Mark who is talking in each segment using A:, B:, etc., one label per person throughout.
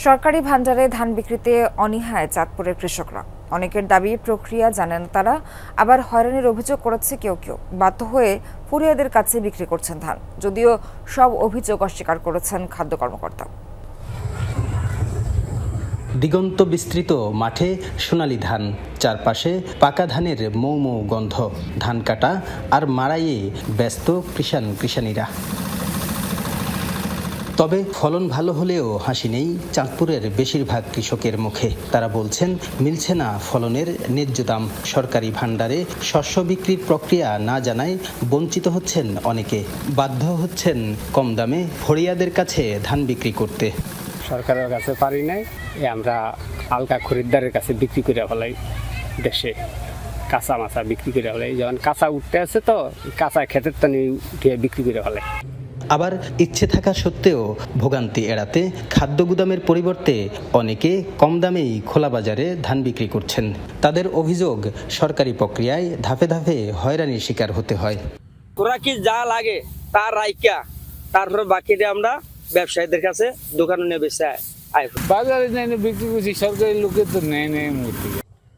A: সরকারি ভান্ডারে ধান বিক্রিতে অনীহায় চাঁদপুরের কৃষকরা। অনেকের দাবি প্রক্রিয়া জানেন তারা, আবার হয়রানির অভিযোগ করেছে কেউ কেউ। বাধ্য হয়ে ফুরিয়াদের কাছে বিক্রি করছেন ধান, যদিও সব অভিযোগ অস্বীকার করেছেন খাদ্য কর্মকর্তা।
B: দিগন্ত বিস্তৃত মাঠে সোনালী ধান, চারপাশে পাকা ধানের মৌ মৌ গন্ধ। ধান কাটা আর মাড়াইয়ে ব্যস্ত কৃষাণীরা। তবে ফলন ভালো হলেও হাসি নেই চাঁদপুরের বেশিরভাগ কৃষকের মুখে। তারা বলছেন মিলছে না ফলনের ন্যায্য দাম। সরকারি ভান্ডারে শস্য বিক্রির প্রক্রিয়া না জানায় বঞ্চিত হচ্ছেন অনেকে। বাধ্য হচ্ছেন কম দামে ফরিয়াদের কাছে ধান বিক্রি করতে।
C: সরকারের কাছে পারি নাই, আমরা হালকা খরিদ্দারের কাছে বিক্রি করে ফেলাই। দেশে কাঁচা মাছা বিক্রি করে ফেলাই, যেমন কাঁচা উঠতে আছে তো কাঁচা ক্ষেতের টানি উঠিয়ে বিক্রি করে ফেলাই।
B: আবার ইচ্ছে থাকা সত্ত্বেও ভোগান্তি এড়াতে খাদ্য গুদামের পরিবর্তে অনেকে কম দামেই খোলা বাজারে ধান বিক্রি করছেন। তাদের অভিযোগ সরকারি প্রক্রিয়ায় ধাপে ধাপে হয়রানির শিকার হতে হয়।
D: ওরা কি যা লাগে তার রাইকা, তারপরে বাকিটা আমরা ব্যবসায়ীদের কাছে দোকানে নিয়ে বেচে
E: বাজারে বিক্রি করছি, সরকারি লোকে তো নেয় নেই মূর্তি।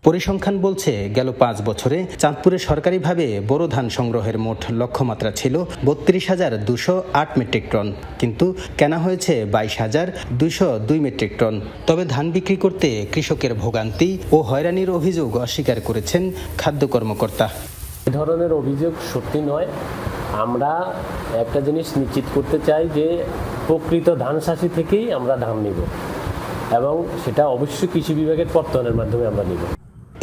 B: পরিসংখ্যান বলছে গেল 5 বছরে চাঁদপুরে সরকারিভাবে বোরো ধান সংগ্রহের মোট লক্ষ্যমাত্রা ছিল 32,208 মেট্রিক টন, কিন্তু কেনা হয়েছে 22,202 মেট্রিক টন। তবে ধান বিক্রি করতে কৃষকের ভোগান্তি ও হয়রানির অভিযোগ অস্বীকার করেছেন খাদ্য কর্মকর্তা।
F: এ ধরনের অভিযোগ সত্যি নয়। আমরা একটা জিনিস নিশ্চিত করতে চাই যে প্রকৃত ধান চাষি থেকেই আমরা ধান নিব, এবং সেটা অবশ্যই কৃষি বিভাগের প্রত্যয়নের মাধ্যমে আমরা নিব।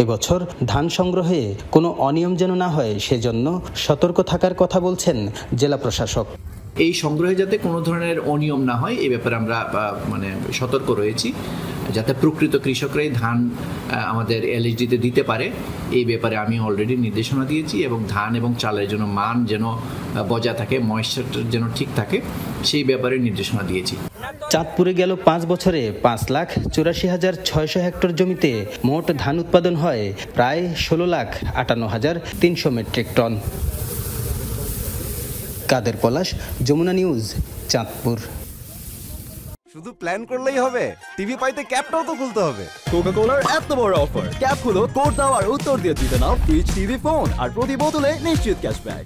B: এবছর ধান সংগ্রহে কোনো অনিয়ম যেন না হয় সেজন্য সতর্ক থাকার কথা বলছেন জেলা প্রশাসক।
G: এই সংগ্রহে যাতে কোনো ধরনের অনিয়ম না হয় এই ব্যাপারে আমরা সতর্ক রয়েছি, যাতে প্রকৃত কৃষকরাই ধান আমাদের এলএসডিতে দিতে পারে এই ব্যাপারে আমি অলরেডি নির্দেশনা দিয়েছি, এবং ধান এবং চালের জন্য মান যেন বজায় থাকে, ময়েশ্চারটা যেন ঠিক থাকে সেই ব্যাপারে নির্দেশনা দিয়েছি।
B: চাঁদপুরে গেল 5 বছরে 5,84,600 হেক্টর জমিতে মোট ধান উৎপাদন হয় প্রায় 16,58,300 মেট্রিক টন। কাদের পলাশ, যমুনা নিউজ, চাঁদপুর।
H: শুধু প্ল্যান করলেই হবে, টিভি পাইতে ক্যাপটাও তো খুলতে হবে। কোকা-কোলার এত বড় অফার, ক্যাপ হলো কোড দাও আর উত্তর দিয়ে জিতে নাও ফ্রিজ, টিভি, ফোন আর প্রতি বোতলে নিশ্চিত ক্যাশব্যাক।